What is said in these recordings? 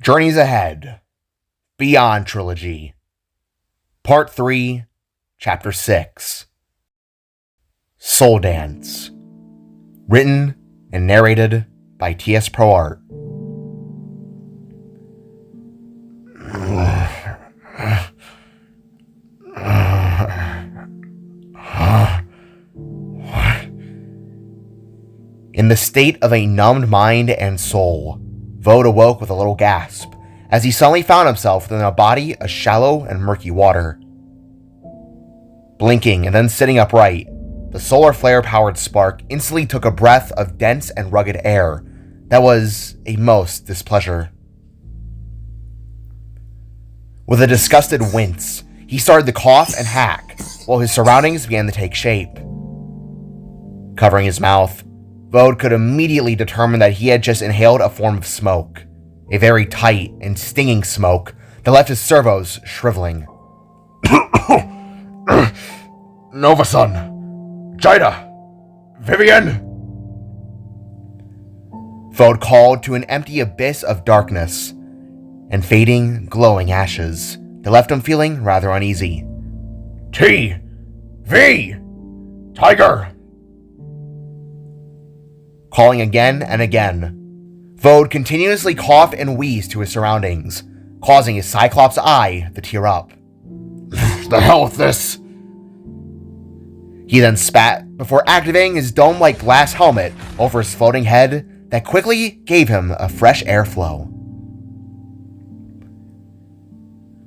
Journeys Ahead, Beyond Trilogy, Part 3, Chapter 6, Soul Dance, written and narrated by T.S. ProArt. In the state of a numbed mind and soul, Vode awoke with a little gasp as he suddenly found himself within a body of shallow and murky water. Blinking and then sitting upright, the solar flare-powered spark instantly took a breath of dense and rugged air that was a most displeasure. With a disgusted wince, he started to cough and hack while his surroundings began to take shape. Covering his mouth, Vode could immediately determine that he had just inhaled a form of smoke, a very tight and stinging smoke that left his servos shriveling. Nova-san! Jida! Vivian! Vode called to an empty abyss of darkness and fading, glowing ashes that left him feeling rather uneasy. T! V! Tiger! Calling again and again, Vode continuously coughed and wheezed to his surroundings, causing his Cyclops eye to tear up. The hell with this! He then spat before activating his dome-like glass helmet over his floating head that quickly gave him a fresh airflow.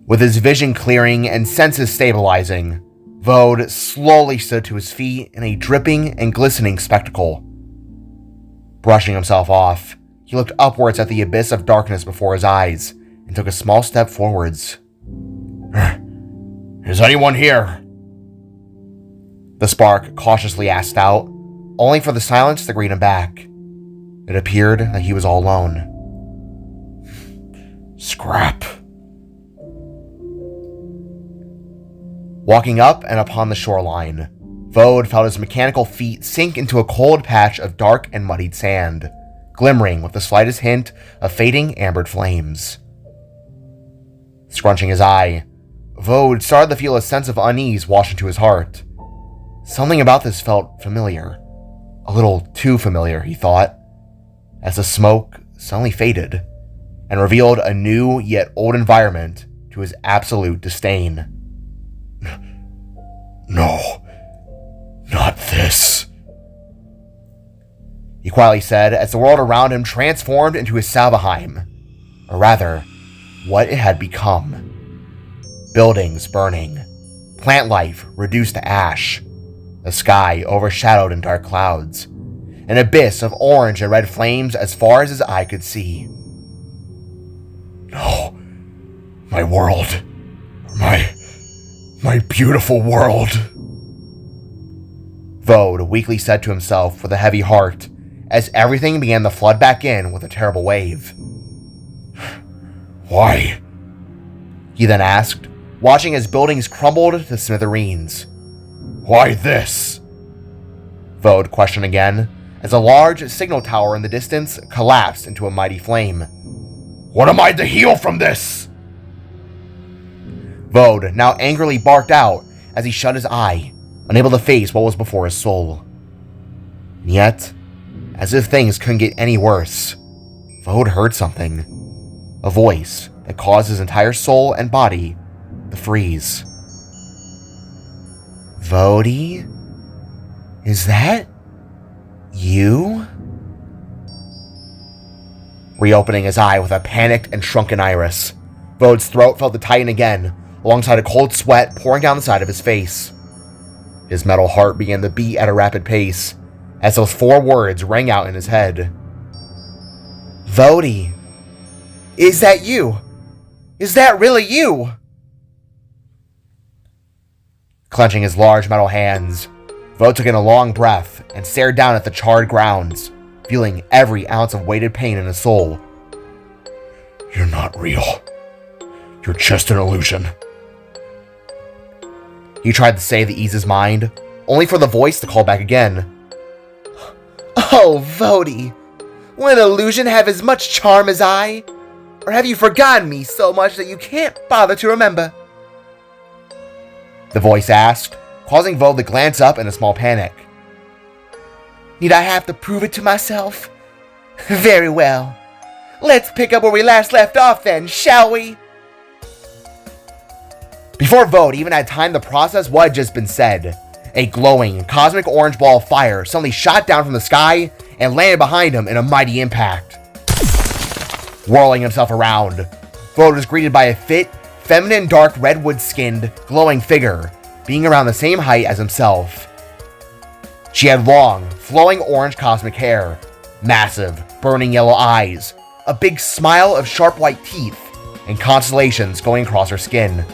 With his vision clearing and senses stabilizing, Vode slowly stood to his feet in a dripping and glistening spectacle. Brushing himself off, he looked upwards at the abyss of darkness before his eyes and took a small step forwards. Is anyone here? The spark cautiously asked out, only for the silence to greet him back. It appeared that he was all alone. Scrap. Walking up and upon the shoreline, Vode felt his mechanical feet sink into a cold patch of dark and muddied sand, glimmering with the slightest hint of fading ambered flames. Scrunching his eye, Vode started to feel a sense of unease wash into his heart. Something about this felt familiar. A little too familiar, he thought, as the smoke suddenly faded and revealed a new yet old environment to his absolute disdain. No. Not this, he quietly said as the world around him transformed into his Salvaheim, or rather, what it had become. Buildings burning, plant life reduced to ash, the sky overshadowed in dark clouds, an abyss of orange and red flames as far as his eye could see. No, my world, my beautiful world. Vode weakly said to himself with a heavy heart as everything began to flood back in with a terrible wave. Why? He then asked, watching as buildings crumbled to smithereens. Why this? Vode questioned again as a large signal tower in the distance collapsed into a mighty flame. What am I to heal from this? Vode now angrily barked out as he shut his eye, unable to face what was before his soul. And yet, as if things couldn't get any worse, Vode heard something. A voice that caused his entire soul and body to freeze. Vode? Is that you? Reopening his eye with a panicked and shrunken iris, Vode's throat felt to tighten again, alongside a cold sweat pouring down the side of his face. His metal heart began to beat at a rapid pace as those four words rang out in his head. Vode, is that you? Is that really you? Clenching his large metal hands, Vode took in a long breath and stared down at the charred grounds, feeling every ounce of weighted pain in his soul. You're not real. You're just an illusion. He tried to say to ease his mind, only for the voice to call back again. Oh, Vode, would an illusion have as much charm as I? Or have you forgotten me so much that you can't bother to remember? The voice asked, causing Vode to glance up in a small panic. Need I have to prove it to myself? Very well. Let's pick up where we last left off then, shall we? Before Vode even had time to process what had just been said, a glowing, cosmic orange ball of fire suddenly shot down from the sky and landed behind him in a mighty impact. Whirling himself around, Vode was greeted by a fit, feminine, dark redwood-skinned, glowing figure, being around the same height as himself. She had long, flowing orange cosmic hair, massive, burning yellow eyes, a big smile of sharp white teeth, and constellations going across her skin.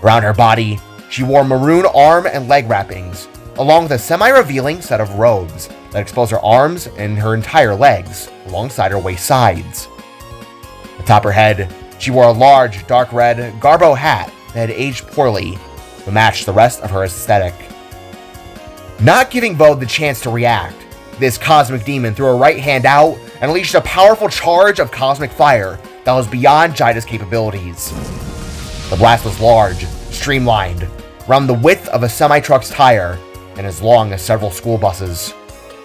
Around her body, she wore maroon arm and leg wrappings, along with a semi-revealing set of robes that exposed her arms and her entire legs, alongside her waist sides. Atop her head, she wore a large, dark red garbo hat that had aged poorly to match the rest of her aesthetic. Not giving Vode the chance to react, this cosmic demon threw her right hand out and unleashed a powerful charge of cosmic fire that was beyond Jaida's capabilities. The blast was large, streamlined, around the width of a semi-truck's tire, and as long as several school buses,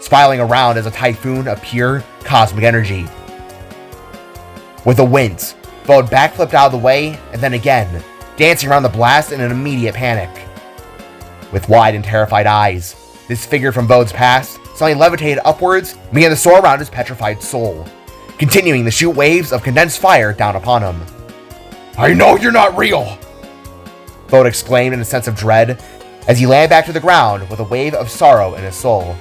spiraling around as a typhoon of pure cosmic energy. With a wince, Vode backflipped out of the way, and then again, dancing around the blast in an immediate panic. With wide and terrified eyes, this figure from Vode's past suddenly levitated upwards and began to soar around his petrified soul, continuing to shoot waves of condensed fire down upon him. I know you're not real! Vode exclaimed in a sense of dread as he landed back to the ground with a wave of sorrow in his soul.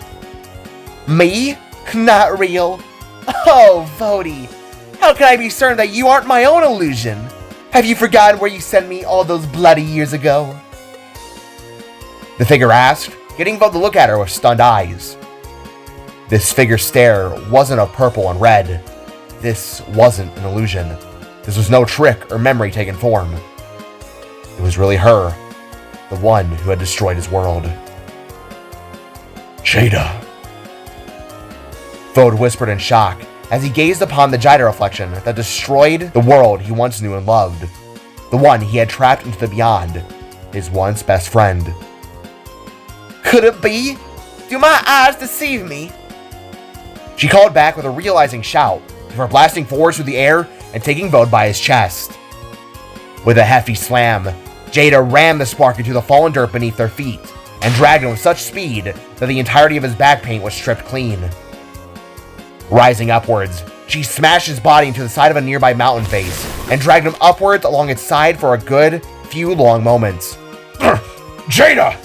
Me? Not real? Oh, Vode, how can I be certain that you aren't my own illusion? Have you forgotten where you sent me all those bloody years ago? The figure asked, getting Vode to look at her with stunned eyes. This figure's stare wasn't of purple and red. This wasn't an illusion. This was no trick or memory taken form. It was really her, the one who had destroyed his world. Jaida. Vode whispered in shock as he gazed upon the Jaida reflection that destroyed the world he once knew and loved. The one he had trapped into the beyond, his once best friend. Could it be? Do my eyes deceive me? She called back with a realizing shout before blasting forwards through the air and taking Vode by his chest. With a hefty slam, Jaida rammed the spark into the fallen dirt beneath their feet and dragged him with such speed that the entirety of his back paint was stripped clean. Rising upwards, she smashed his body into the side of a nearby mountain face and dragged him upwards along its side for a good few long moments. Jaida!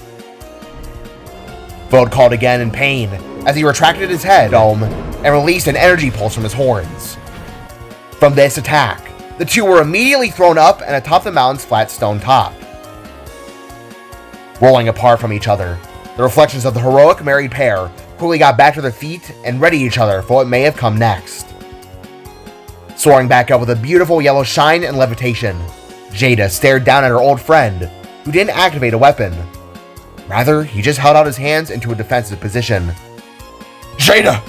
Vode called again in pain as he retracted his head dome and released an energy pulse from his horns. From this attack, the two were immediately thrown up and atop the mountain's flat stone top. Rolling apart from each other, the reflections of the heroic married pair quickly got back to their feet and readied each other for what may have come next. Soaring back up with a beautiful yellow shine and levitation, Jaida stared down at her old friend, who didn't activate a weapon. Rather, he just held out his hands into a defensive position. Jaida,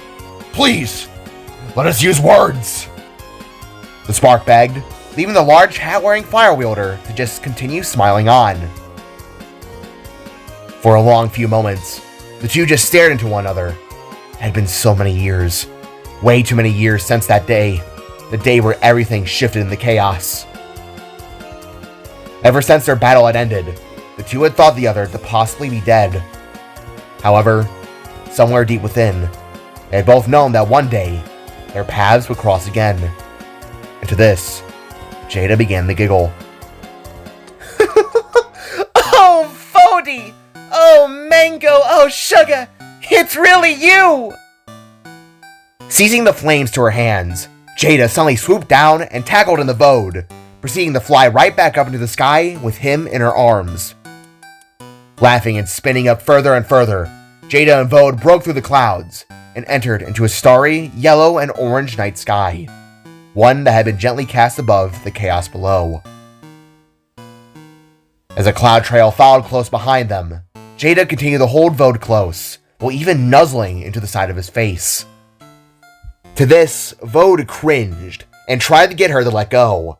please, let us use words. The spark begged, leaving the large hat-wearing fire wielder to just continue smiling on. For a long few moments, the two just stared into one another. It had been so many years, way too many years since that day, the day where everything shifted in the chaos. Ever since their battle had ended, the two had thought the other to possibly be dead. However, somewhere deep within, they had both known that one day, their paths would cross again. And to this, Jaida began to giggle. Oh, Vode! Oh, Mango! Oh, Sugar! It's really you! Seizing the flames to her hands, Jaida suddenly swooped down and tackled into Vode, proceeding to fly right back up into the sky with him in her arms. Laughing and spinning up further and further, Jaida and Vode broke through the clouds and entered into a starry, yellow, and orange night sky, one that had been gently cast above the chaos below. As a cloud trail followed close behind them, Jaida continued to hold Vode close, while even nuzzling into the side of his face. To this, Vode cringed and tried to get her to let go,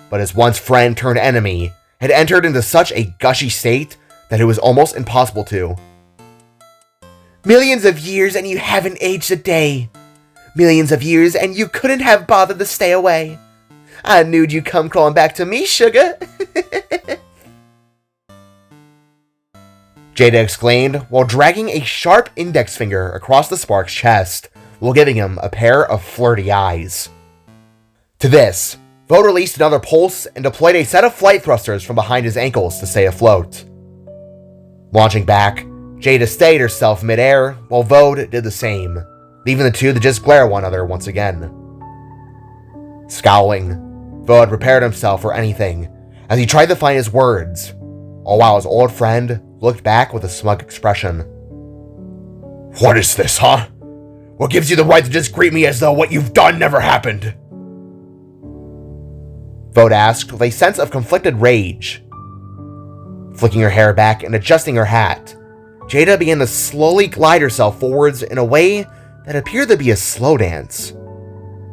but his once friend turned enemy had entered into such a gushy state that it was almost impossible to. Millions of years and you haven't aged a day. Millions of years and you couldn't have bothered to stay away. I knew you'd come crawling back to me, sugar. Jada exclaimed while dragging a sharp index finger across the spark's chest while giving him a pair of flirty eyes. To this, Vode released another pulse and deployed a set of flight thrusters from behind his ankles to stay afloat. Launching back, Jada stayed herself midair while Vode did the same, leaving the two to just glare at one another once again. Scowling, Vode prepared himself for anything as he tried to find his words, all while his old friend looked back with a smug expression. What is this, huh? What gives you the right to just greet me as though what you've done never happened? Vode asked with a sense of conflicted rage. Flicking her hair back and adjusting her hat, Jada began to slowly glide herself forwards in a way that appeared to be a slow dance.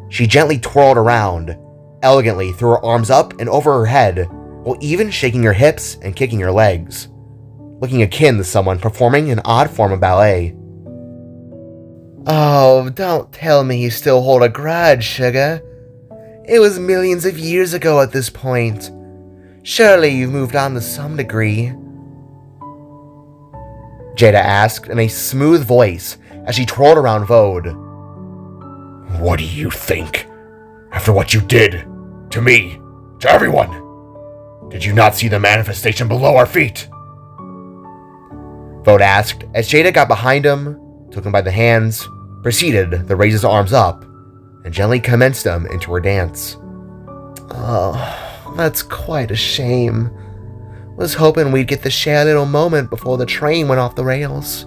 She gently twirled around, elegantly threw her arms up and over her head, while even shaking her hips and kicking her legs, looking akin to someone performing an odd form of ballet. Oh, don't tell me you still hold a grudge, sugar. It was millions of years ago at this point. Surely you've moved on to some degree. Jada asked in a smooth voice as she twirled around Vode. What do you think? After what you did, to me, to everyone, did you not see the manifestation below our feet? Vode asked as Jada got behind him, took him by the hands, proceeded to raise his arms up, and gently commenced them into her dance. Oh, that's quite a shame. Was hoping we'd get to share a little moment before the train went off the rails.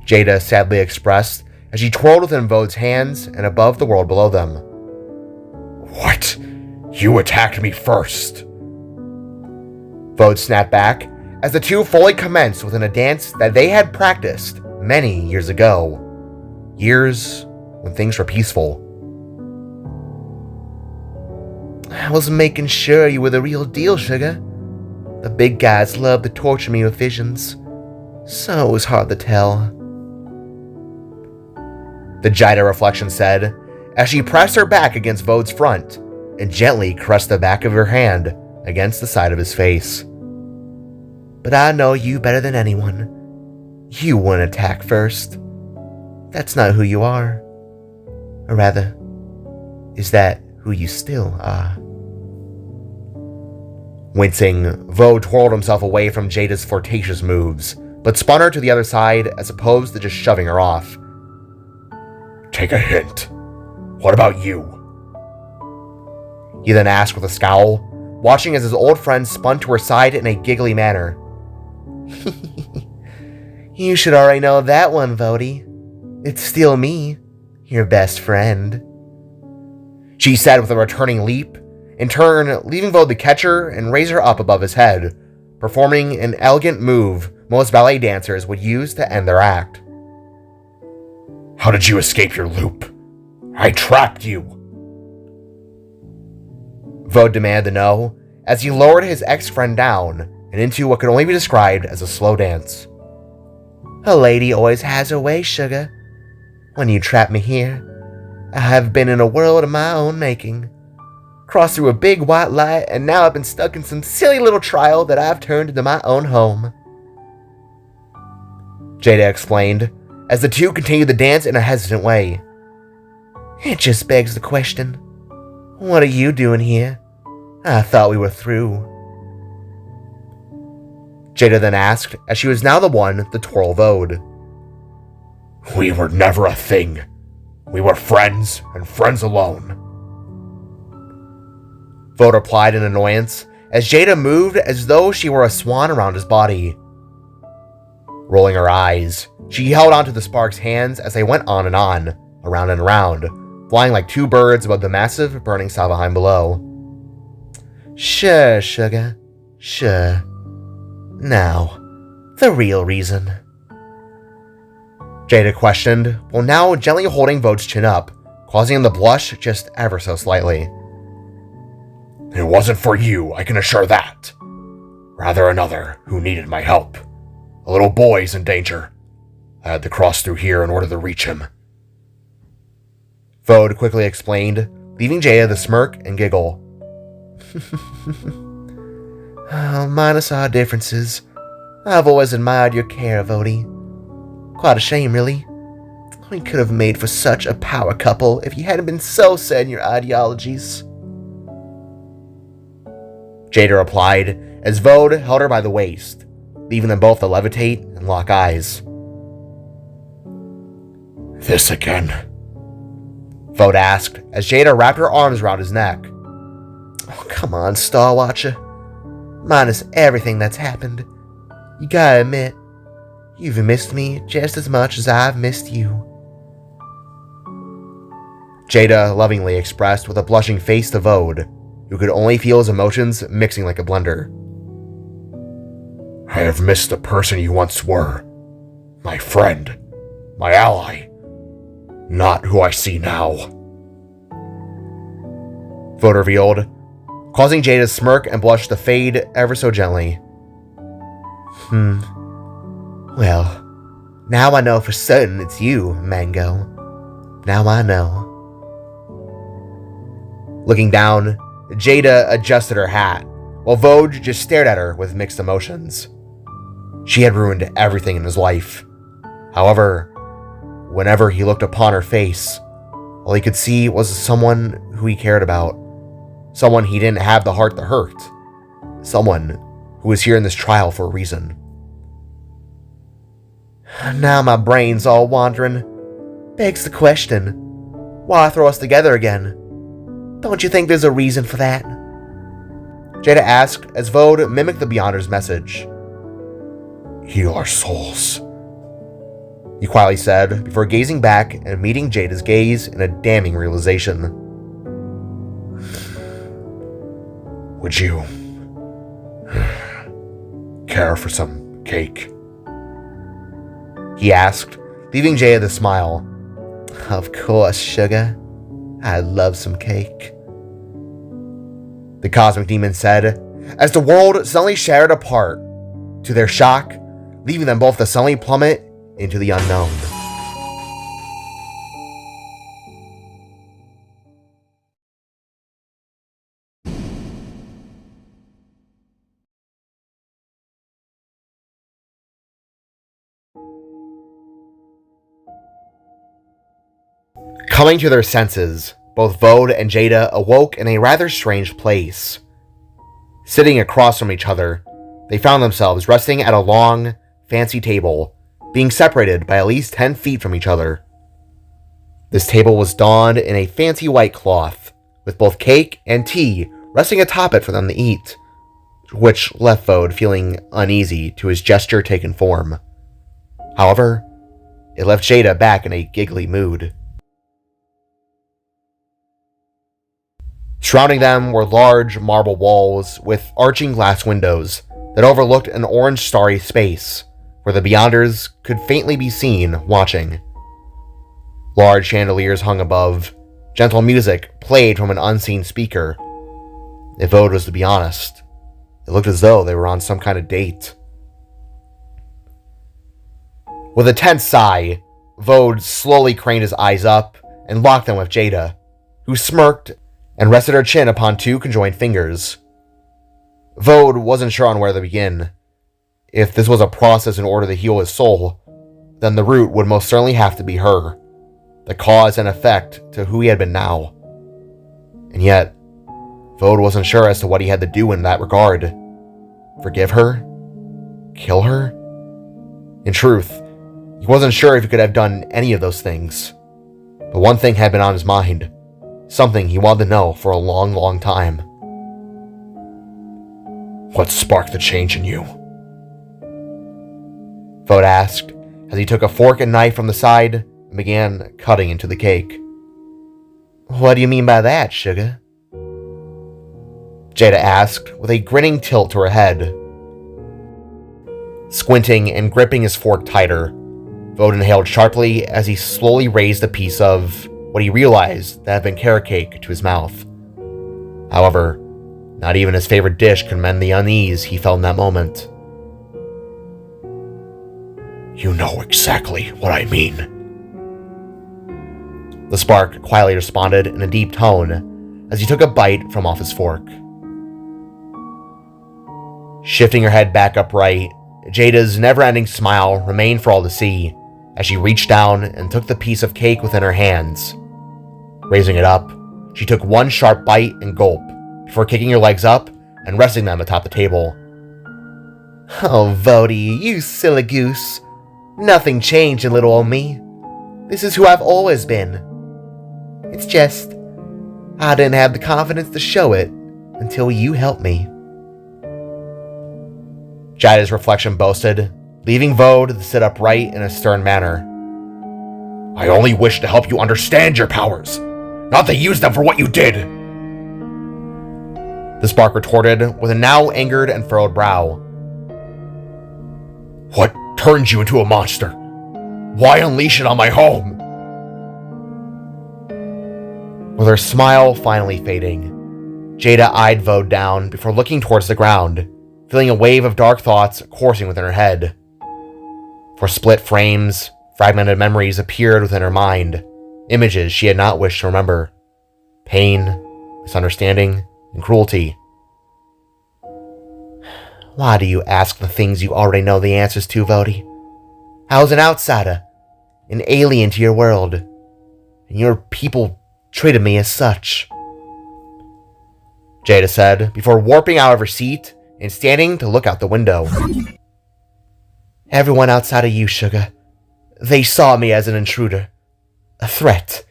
Jada sadly expressed as she twirled within Vode's hands and above the world below them. What? You attacked me first. Vode snapped back as the two fully commenced within a dance that they had practiced many years ago. Years when things were peaceful. I was making sure you were the real deal, sugar. The big guys love to torture me with visions, so it was hard to tell. The Jada reflection said, as she pressed her back against Vode's front and gently caressed the back of her hand against the side of his face. But I know you better than anyone. You wouldn't attack first. That's not who you are. Or rather, is that who you still are? Wincing, Vode twirled himself away from Jada's flirtatious moves, but spun her to the other side as opposed to just shoving her off. Take a hint. What about you? He then asked with a scowl, watching as his old friend spun to her side in a giggly manner. You should already know that one, Vode. It's still me, your best friend. She said with a returning leap, in turn leaving Vode to catch her and raise her up above his head, performing an elegant move most ballet dancers would use to end their act. How did you escape your loop? I trapped you. Vode demanded to know as he lowered his ex-friend down and into what could only be described as a slow dance. A lady always has her way, sugar. When you trap me here, I have been in a world of my own making. Crossed through a big white light, and now I've been stuck in some silly little trial that I've turned into my own home. Jada explained, as the two continued the dance in a hesitant way. It just begs the question, what are you doing here? I thought we were through. Jada then asked, as she was now the one to twirl Vode. We were never a thing. We were friends, and friends alone. Vode replied in annoyance, as Jada moved as though she were a swan around his body. Rolling her eyes, she held onto the spark's hands as they went on, around and around, flying like two birds above the massive, burning Salvaheim below. Sure, sugar, sure. Now, the real reason. Jada questioned, while now gently holding Vode's chin up, causing him to blush just ever so slightly. It wasn't for you, I can assure that. Rather another who needed my help. A little boy's in danger. I had to cross through here in order to reach him. Vode quickly explained, leaving Jada to smirk and giggle. Minus our differences, I've always admired your care, Vode. Quite a shame, really. We could have made for such a power couple if you hadn't been so set in your ideologies. Jada replied as Vode held her by the waist, leaving them both to levitate and lock eyes. This again? Vode asked as Jada wrapped her arms around his neck. Oh, come on, Star Watcher. Minus everything that's happened, you gotta admit, you've missed me just as much as I've missed you. Jada lovingly expressed with a blushing face to Vode, who could only feel his emotions mixing like a blender. I have missed the person you once were. My friend. My ally. Not who I see now. Vode revealed, causing Jada to smirk and blush to fade ever so gently. Well, now I know for certain it's you, Mango. Now I know. Looking down, Jada adjusted her hat, while Vode just stared at her with mixed emotions. She had ruined everything in his life. However, whenever he looked upon her face, all he could see was someone who he cared about. Someone he didn't have the heart to hurt. Someone who was here in this trial for a reason. Now my brain's all wandering. Begs the question, why throw us together again? Don't you think there's a reason for that? Jada asked as Vode mimicked the Beyonder's message. Heal our souls, he quietly said before gazing back and meeting Jada's gaze in a damning realization. Would you care for some cake? He asked, leaving Jada to smile. Of course, sugar. I'd love some cake. The cosmic demon said, as the world suddenly shattered apart, to their shock, leaving them both to suddenly plummet into the unknown. Coming to their senses, both Vode and Jada awoke in a rather strange place. Sitting across from each other, they found themselves resting at a long, fancy table, being separated by at least 10 feet from each other. This table was donned in a fancy white cloth, with both cake and tea resting atop it for them to eat, which left Vode feeling uneasy to his gesture-taken form. However, it left Jada back in a giggly mood. Surrounding them were large marble walls with arching glass windows that overlooked an orange starry space where the Beyonders could faintly be seen watching. Large chandeliers hung above, gentle music played from an unseen speaker. If Vode was to be honest, it looked as though they were on some kind of date. With a tense sigh, Vode slowly craned his eyes up and locked them with Jada, who smirked and rested her chin upon two conjoined fingers. Vode wasn't sure on where to begin. If this was a process in order to heal his soul, then the root would most certainly have to be her, the cause and effect to who he had been now. And yet, Vode wasn't sure as to what he had to do in that regard. Forgive her? Kill her? In truth, he wasn't sure if he could have done any of those things. But one thing had been on his mind. Something he wanted to know for a long, long time. What sparked the change in you? Vode asked as he took a fork and knife from the side and began cutting into the cake. What do you mean by that, sugar? Jada asked with a grinning tilt to her head. Squinting and gripping his fork tighter, Vode inhaled sharply as he slowly raised a piece of what he realized that had been carrot cake to his mouth. However, not even his favorite dish could mend the unease he felt in that moment. You know exactly what I mean. The spark quietly responded in a deep tone as he took a bite from off his fork. Shifting her head back upright, Jada's never-ending smile remained for all to see as she reached down and took the piece of cake within her hands. Raising it up, she took one sharp bite and gulp before kicking her legs up and resting them atop the table. Oh, Vody, you silly goose. Nothing changed in little old me. This is who I've always been. It's just, I didn't have the confidence to show it until you helped me. Jada's reflection boasted, leaving Vode to sit upright in a stern manner. I only wish to help you understand your powers, not to use them for what you did. The spark retorted with a now angered and furrowed brow. What turned you into a monster? Why unleash it on my home? With her smile finally fading, Jada eyed Vode down before looking towards the ground, feeling a wave of dark thoughts coursing within her head. For split frames, fragmented memories appeared within her mind, images she had not wished to remember. Pain, misunderstanding, and cruelty. Why do you ask the things you already know the answers to, Vody? I was an outsider, an alien to your world, and your people treated me as such. Jada said, before warping out of her seat and standing to look out the window. Everyone outside of you, Sugar, they saw me as an intruder, a threat,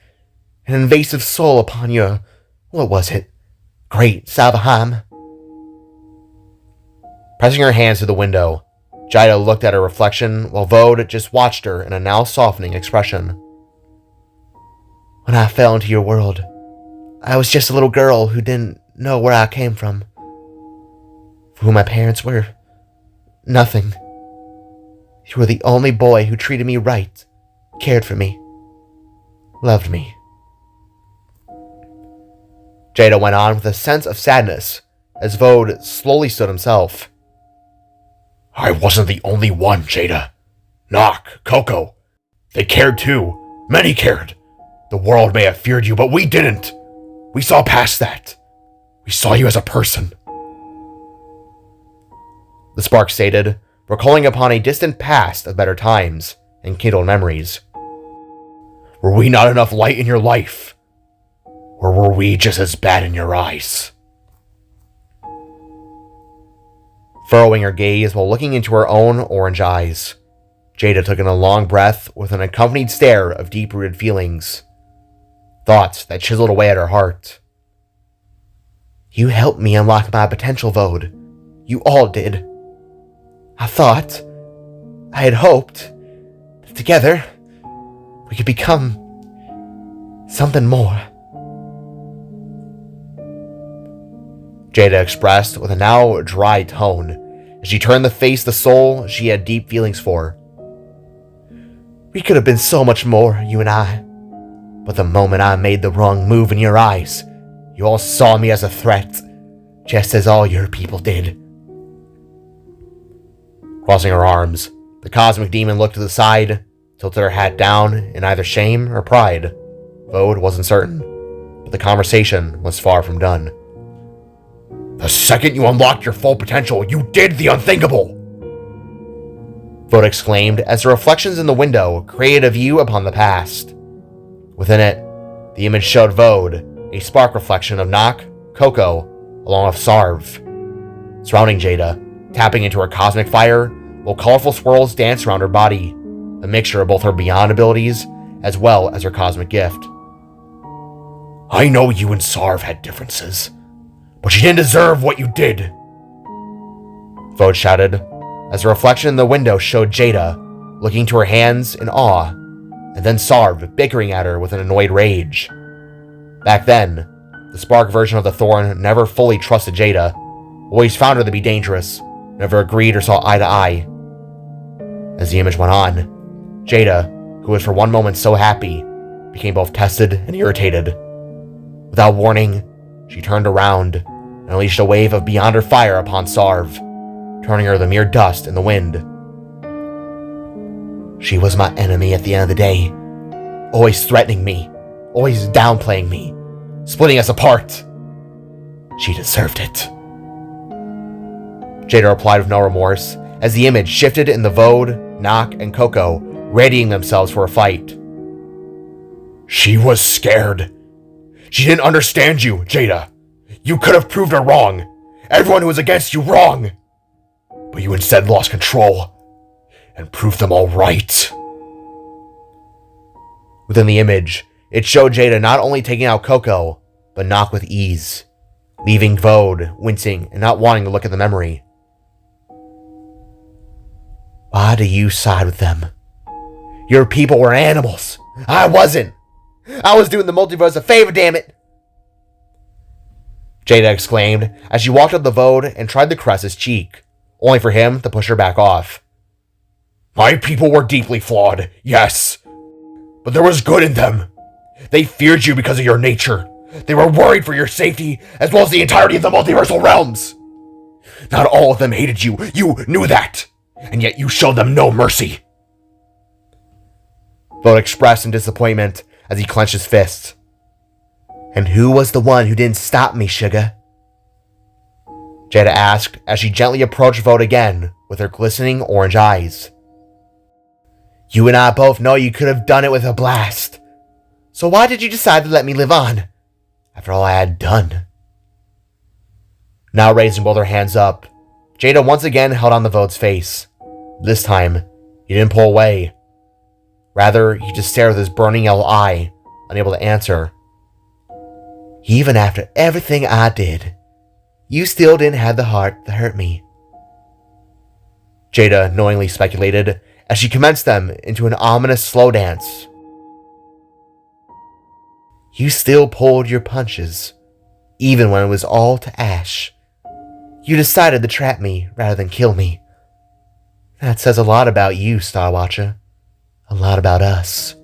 an invasive soul upon your, what was it, great Salvaheim. Pressing her hands to the window, Jada looked at her reflection while Vode just watched her in a now softening expression. When I fell into your world, I was just a little girl who didn't know where I came from, for who my parents were. Nothing. You were the only boy who treated me right, cared for me, loved me. Jada went on with a sense of sadness as Vode slowly stood himself. I wasn't the only one, Jada. Nock, Coco, they cared too. Many cared. The world may have feared you, but we didn't. We saw past that. We saw you as a person. The spark stated, recalling upon a distant past of better times and kindled memories. Were we not enough light in your life? Or were we just as bad in your eyes? Furrowing her gaze while looking into her own orange eyes, Jada took in a long breath with an accompanied stare of deep-rooted feelings. Thoughts that chiseled away at her heart. You helped me unlock my potential, Vode. You all did. I thought, I had hoped, that together, we could become something more. Jada expressed with a now dry tone as she turned to face the soul she had deep feelings for. We could have been so much more, you and I. But the moment I made the wrong move in your eyes, you all saw me as a threat, just as all your people did. Crossing her arms, the cosmic demon looked to the side, tilted her hat down in either shame or pride. Vode wasn't certain, but the conversation was far from done. The second you unlocked your full potential, you did the unthinkable! Vode exclaimed as the reflections in the window created a view upon the past. Within it, the image showed Vode, a spark reflection of Nock, Coco, along with Sarv. Surrounding Jada, tapping into her cosmic fire, while colorful swirls danced around her body, a mixture of both her beyond abilities as well as her cosmic gift. I know you and Sarv had differences, but you didn't deserve what you did, Vode shouted, as the reflection in the window showed Jada, looking to her hands in awe, and then Sarv bickering at her with an annoyed rage. Back then, the spark version of the Thorn never fully trusted Jada, always found her to be dangerous, never agreed or saw eye to eye. As the image went on, Jada, who was for one moment so happy, became both tested and irritated. Without warning, she turned around and unleashed a wave of beyonder fire upon Sarv, turning her to mere dust in the wind. She was my enemy at the end of the day, always threatening me, always downplaying me, splitting us apart. She deserved it. Jada replied with no remorse as the image shifted in the Vode, Nock, and Coco, readying themselves for a fight. She was scared. She didn't understand you, Jada. You could have proved her wrong. Everyone who was against you wrong. But you instead lost control and proved them all right. Within the image, it showed Jada not only taking out Coco, but Nock with ease, leaving Vode wincing and not wanting to look at the memory. Why do you side with them? Your people were animals. I wasn't. I was doing the multiverse a favor, damn it! Jada exclaimed as she walked up the Vode and tried to caress his cheek, only for him to push her back off. My people were deeply flawed, yes. But there was good in them. They feared you because of your nature. They were worried for your safety, as well as the entirety of the multiversal realms. Not all of them hated you. You knew that. And yet you showed them no mercy. Vode expressed in disappointment as he clenched his fist. And who was the one who didn't stop me, sugar? Jada asked as she gently approached Vode again with her glistening orange eyes. You and I both know you could have done it with a blast. So why did you decide to let me live on, after all I had done? Now raising both her hands up, Jada once again held on the Vode's face. This time, he didn't pull away. Rather, he just stared with his burning yellow eye, unable to answer. Even after everything I did, you still didn't have the heart to hurt me. Jada knowingly speculated as she commenced them into an ominous slow dance. You still pulled your punches, even when it was all to ash. You decided to trap me rather than kill me. That says a lot about you, Starwatcher. A lot about us.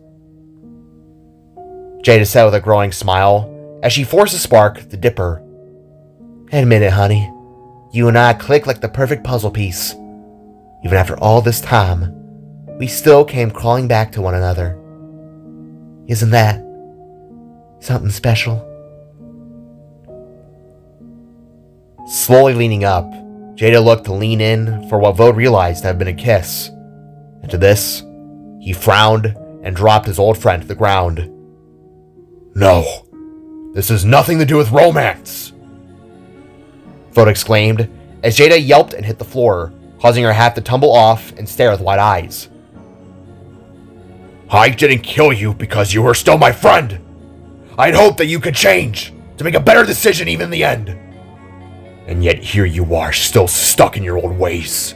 Jada said with a growing smile as she forced a spark to dip her. Admit it, honey. You and I click like the perfect puzzle piece. Even after all this time, we still came crawling back to one another. Isn't that something special? Slowly leaning up, Jada looked to lean in for what Vode realized to have been a kiss. And to this, he frowned and dropped his old friend to the ground. No, this has nothing to do with romance, Vode exclaimed as Jada yelped and hit the floor, causing her hat to tumble off and stare with wide eyes. I didn't kill you because you were still my friend. I'd hoped that you could change, to make a better decision even in the end. And yet here you are, still stuck in your old ways.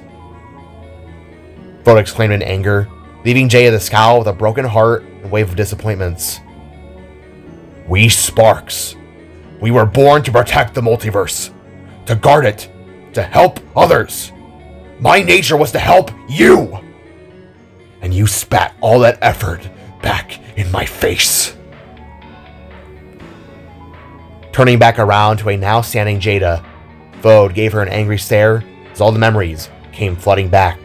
Vode exclaimed in anger, leaving Jada to scowl with a broken heart and wave of disappointments. We Sparks. We were born to protect the multiverse, to guard it, to help others. My nature was to help you. And you spat all that effort back in my face. Turning back around to a now standing Jada, Vode gave her an angry stare as all the memories came flooding back.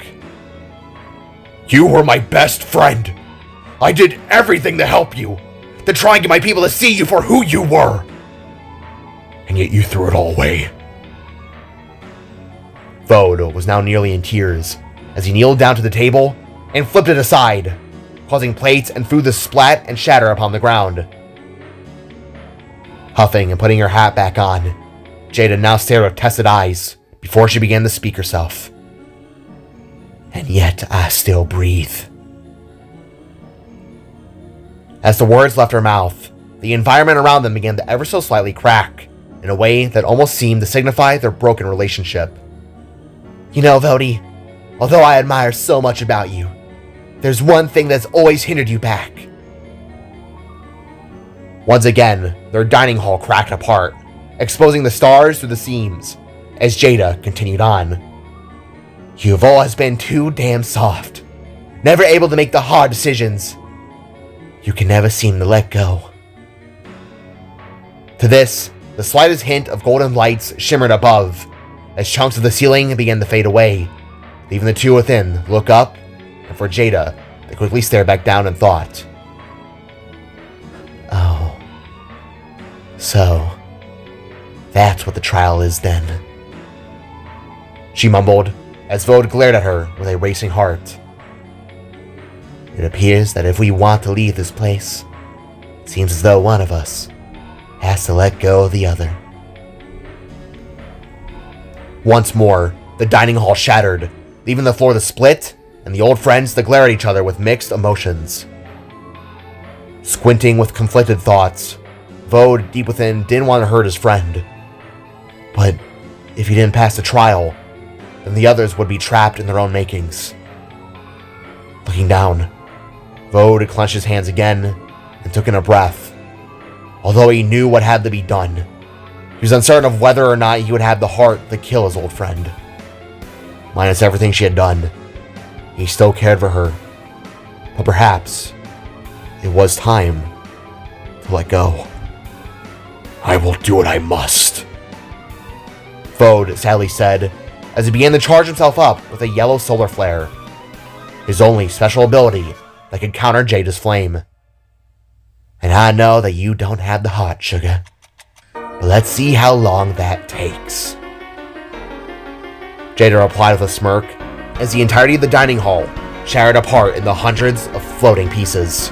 You were my best friend. I did everything to help you, to try and get my people to see you for who you were. And yet you threw it all away. Vode was now nearly in tears as he kneeled down to the table and flipped it aside, causing plates and food to splat and shatter upon the ground. Huffing and putting her hat back on, Jada now stared with tested eyes before she began to speak herself. And yet I still breathe. As the words left her mouth, the environment around them began to ever so slightly crack in a way that almost seemed to signify their broken relationship. You know, Vode, although I admire so much about you, there's one thing that's always hindered you back. Once again, their dining hall cracked apart, exposing the stars through the seams, as Jada continued on. You've always been too damn soft, never able to make the hard decisions. you can never seem to let go. To this, the slightest hint of golden lights shimmered above, as chunks of the ceiling began to fade away, leaving the two within look up, and for Jada, they quickly stare back down in thought. Oh. So, that's what the trial is then. She mumbled, as Vode glared at her with a racing heart. It appears that if we want to leave this place, it seems as though one of us has to let go of the other. Once more, the dining hall shattered, leaving the floor to split, and the old friends to glare at each other with mixed emotions. Squinting with conflicted thoughts, Vode, deep within, didn't want to hurt his friend. But if he didn't pass the trial, then the others would be trapped in their own makings. Looking down, Vode clenched his hands again and took in a breath. Although he knew what had to be done, he was uncertain of whether or not he would have the heart to kill his old friend. Minus everything she had done, he still cared for her. But perhaps it was time to let go. I will do what I must, Vode sadly said, as he began to charge himself up with a yellow solar flare, his only special ability that could counter Jada's flame. And I know that you don't have the heart, sugar. But let's see how long that takes. Jada replied with a smirk, as the entirety of the dining hall shattered apart into hundreds of floating pieces.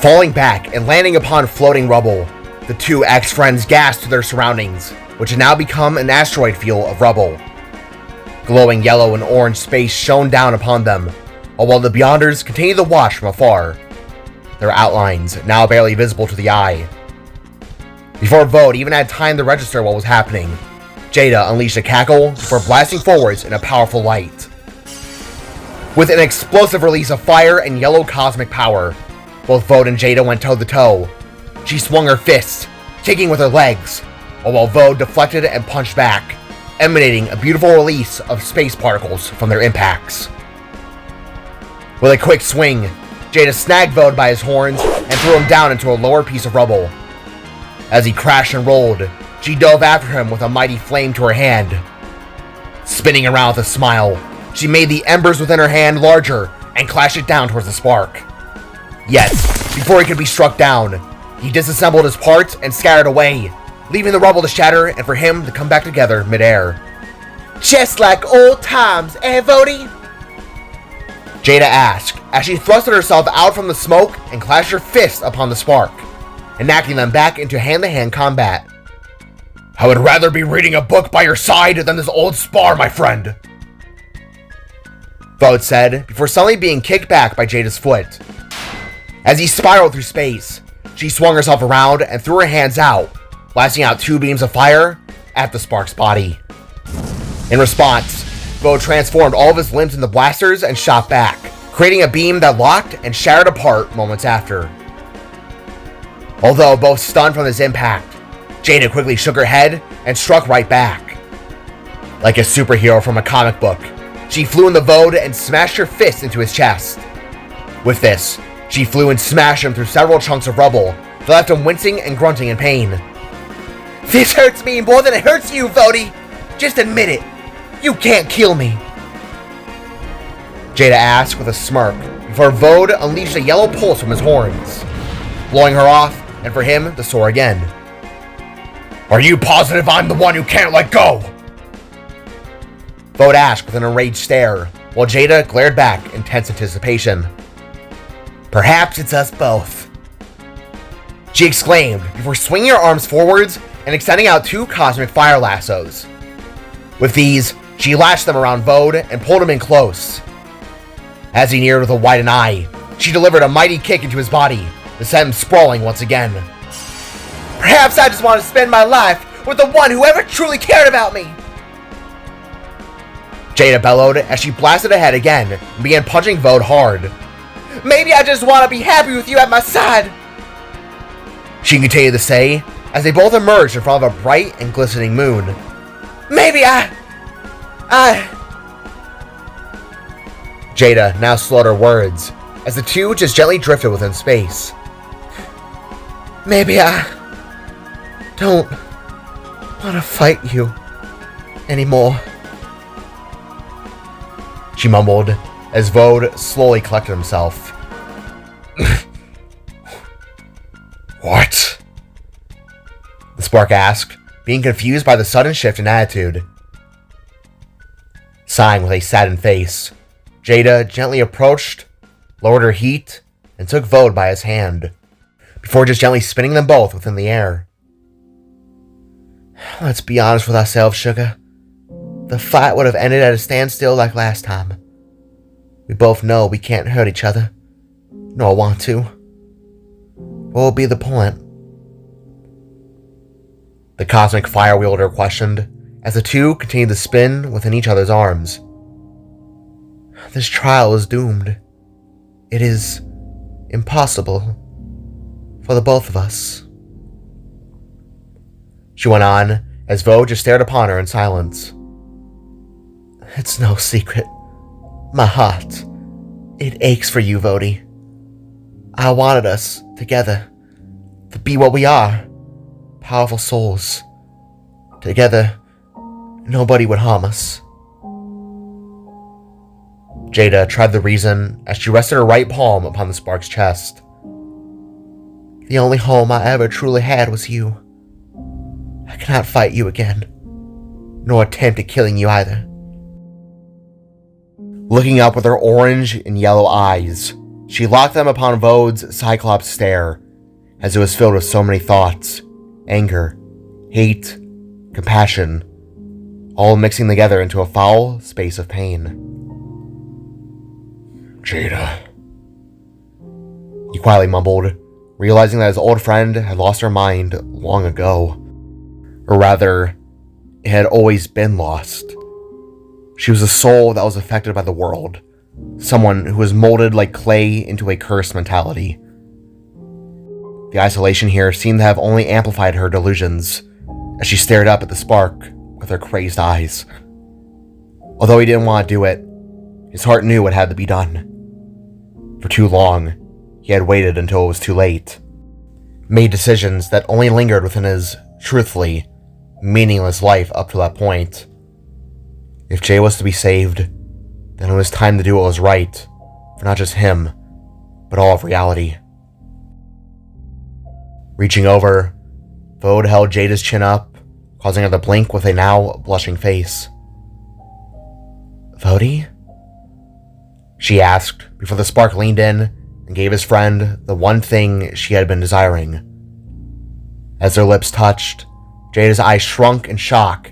Falling back and landing upon floating rubble, the two ex-friends gasped to their surroundings, which had now become an asteroid field of rubble. Glowing yellow and orange space shone down upon them, while the Beyonders continued to watch from afar, their outlines now barely visible to the eye. Before Vode even had time to register what was happening, Jada unleashed a cackle before blasting forwards in a powerful light. With an explosive release of fire and yellow cosmic power, both Vode and Jada went toe-to-toe. She swung her fists, kicking with her legs, while Vode deflected and punched back, emanating a beautiful release of space particles from their impacts. With a quick swing, Jada snagged Vode by his horns and threw him down into a lower piece of rubble. As he crashed and rolled, she dove after him with a mighty flame to her hand. Spinning around with a smile, she made the embers within her hand larger and clashed it down towards the spark. Yet, before he could be struck down, he disassembled his parts and scattered away, leaving the rubble to shatter and for him to come back together midair. Just like old times, eh, Vody? Jada asked, as she thrusted herself out from the smoke and clashed her fists upon the spark, enacting them back into hand-to-hand combat. I would rather be reading a book by your side than this old spar, my friend, Vode said, before suddenly being kicked back by Jada's foot. As he spiraled through space, she swung herself around and threw her hands out, blasting out two beams of fire at the spark's body. In response, Vode transformed all of his limbs into blasters and shot back, creating a beam that locked and shattered apart moments after. Although both stunned from this impact, Jada quickly shook her head and struck right back. Like a superhero from a comic book, she flew into Vode and smashed her fist into his chest. With this, she flew and smashed him through several chunks of rubble that left him wincing and grunting in pain. This hurts me more than it hurts you, Vody. Just admit it. You can't kill me. Jada asked with a smirk before Vode unleashed a yellow pulse from his horns, blowing her off and for him to soar again. Are you positive I'm the one who can't let go? Vode asked with an enraged stare, while Jada glared back in tense anticipation. Perhaps it's us both, she exclaimed before swinging her arms forwards and extending out two cosmic fire lassos. With these, she lashed them around Vode and pulled him in close. As he neared with a widened eye, she delivered a mighty kick into his body to send him sprawling once again. Perhaps I just want to spend my life with the one who ever truly cared about me, Jada bellowed as she blasted ahead again and began punching Vode hard. Maybe I just want to be happy with you at my side, she continued to say as they both emerged in front of a bright and glistening moon. Maybe I... Jada now slowed her words as the two just gently drifted within space. Maybe I don't want to fight you anymore, she mumbled as Vode slowly collected himself. What? The spark asked, being confused by the sudden shift in attitude. Sighing with a saddened face, Jada gently approached, lowered her heat, and took Vode by his hand, before just gently spinning them both within the air. Let's be honest with ourselves, sugar. The fight would have ended at a standstill like last time. We both know we can't hurt each other, nor want to. What will be the point? The cosmic fire wielder questioned as the two continued to spin within each other's arms. This trial is doomed. It is impossible for the both of us, she went on as Vode just stared upon her in silence. It's no secret. My heart, it aches for you, Vody. I wanted us together to be what we are, powerful souls. Together, nobody would harm us. Jada tried the reason as she rested her right palm upon the spark's chest. The only home I ever truly had was you. I cannot fight you again, nor attempt at killing you either. Looking up with her orange and yellow eyes, she locked them upon Vode's cyclops stare, as it was filled with so many thoughts, anger, hate, compassion, all mixing together into a foul space of pain. Jada, he quietly mumbled, realizing that his old friend had lost her mind long ago. Or rather, it had always been lost. She was a soul that was affected by the world, someone who was molded like clay into a cursed mentality. The isolation here seemed to have only amplified her delusions as she stared up at the spark with her crazed eyes. Although he didn't want to do it, his heart knew what had to be done. For too long, he had waited until it was too late, made decisions that only lingered within his, truthfully, meaningless life up to that point. If Jay was to be saved, then it was time to do what was right, for not just him, but all of reality. Reaching over, Vode held Jada's chin up, causing her to blink with a now blushing face. Vody? She asked, before the spark leaned in and gave his friend the one thing she had been desiring. As their lips touched, Jada's eyes shrunk in shock,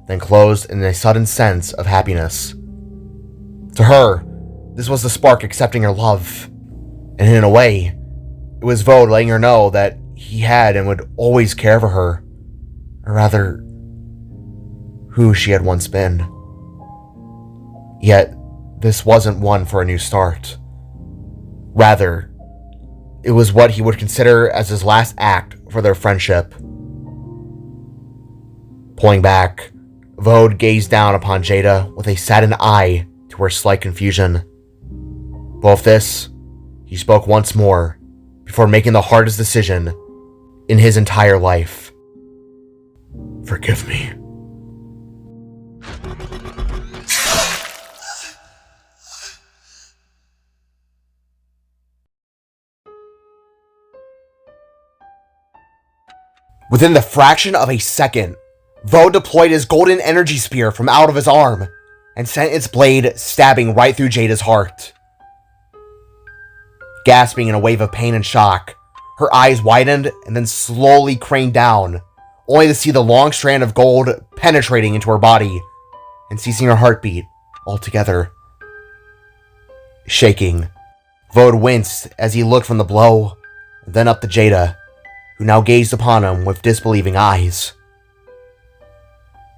then closed in a sudden sense of happiness. To her, this was the spark accepting her love, and in a way, it was Vode letting her know that he had and would always care for her, or rather, who she had once been. Yet, this wasn't one for a new start. Rather, it was what he would consider as his last act for their friendship. Pulling back, Vode gazed down upon Jada with a saddened eye to her slight confusion. But with this, he spoke once more, before making the hardest decision in his entire life. forgive me. Within the fraction of a second, Vo deployed his golden energy spear from out of his arm and sent its blade stabbing right through Jada's heart. Gasping in a wave of pain and shock, her eyes widened and then slowly craned down, only to see the long strand of gold penetrating into her body and ceasing her heartbeat altogether. Shaking, Vode winced as he looked from the blow, and then up to Jada, who now gazed upon him with disbelieving eyes.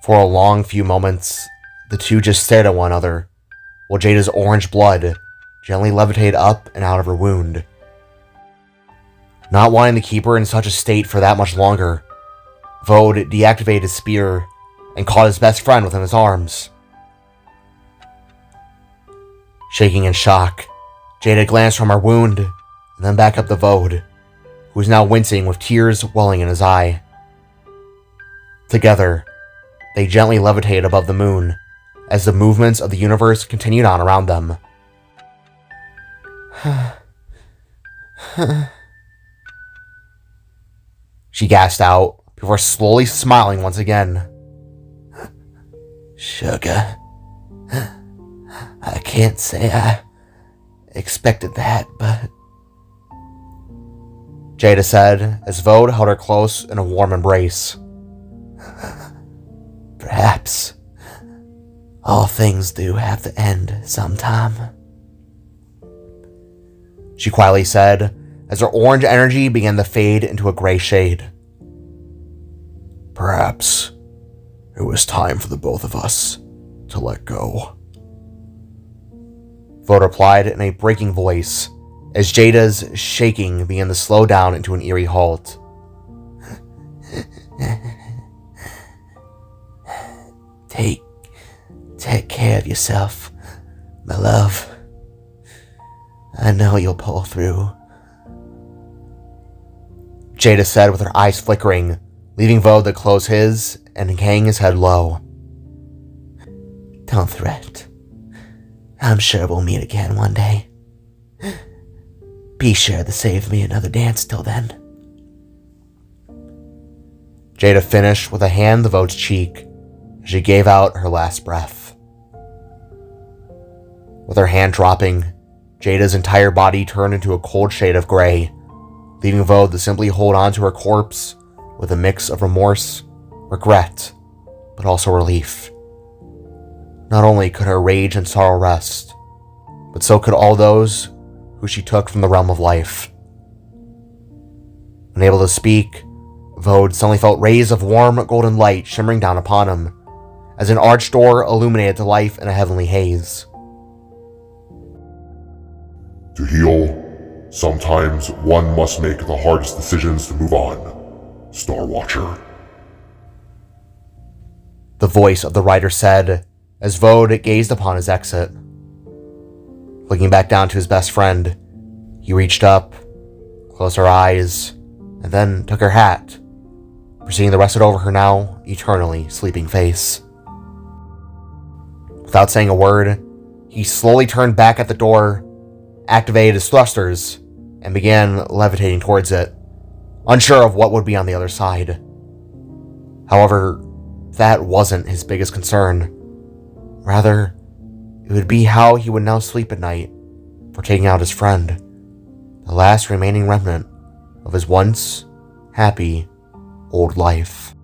For a long few moments, the two just stared at one another, while Jada's orange blood gently levitated up and out of her wound. Not wanting to keep her in such a state for that much longer, Vode deactivated his spear and caught his best friend within his arms. Shaking in shock, Jada glanced from her wound and then back up to Vode, who was now wincing with tears welling in his eye. Together, they gently levitated above the moon as the movements of the universe continued on around them. She gasped out before slowly smiling once again. Sugar, I can't say I expected that, but... Jada said as Vode held her close in a warm embrace. Perhaps all things do have to end sometime. She quietly said as her orange energy began to fade into a gray shade. Perhaps it was time for the both of us to let go. Vode replied in a breaking voice as Jada's shaking began to slow down into an eerie halt. Take care of yourself, my love. I know you'll pull through. Jada said with her eyes flickering, leaving Vode to close his and hang his head low. Don't fret. I'm sure we'll meet again one day. Be sure to save me another dance till then. Jada finished with a hand to Vode's cheek as she gave out her last breath. With her hand dropping, Jada's entire body turned into a cold shade of gray, leaving Vode to simply hold on to her corpse with a mix of remorse, regret, but also relief. Not only could her rage and sorrow rest, but so could all those who she took from the realm of life. Unable to speak, Vode suddenly felt rays of warm golden light shimmering down upon him, as an arched door illuminated to life in a heavenly haze. To heal, sometimes one must make the hardest decisions to move on. Star Watcher. The voice of the writer said as Vode gazed upon his exit. Looking back down to his best friend, he reached up, closed her eyes, and then took her hat, proceeding to rest it over her now eternally sleeping face. Without saying a word, he slowly turned back at the door, activated his thrusters, and began levitating towards it, unsure of what would be on the other side. However, that wasn't his biggest concern. Rather, it would be how he would now sleep at night for taking out his friend, the last remaining remnant of his once happy old life.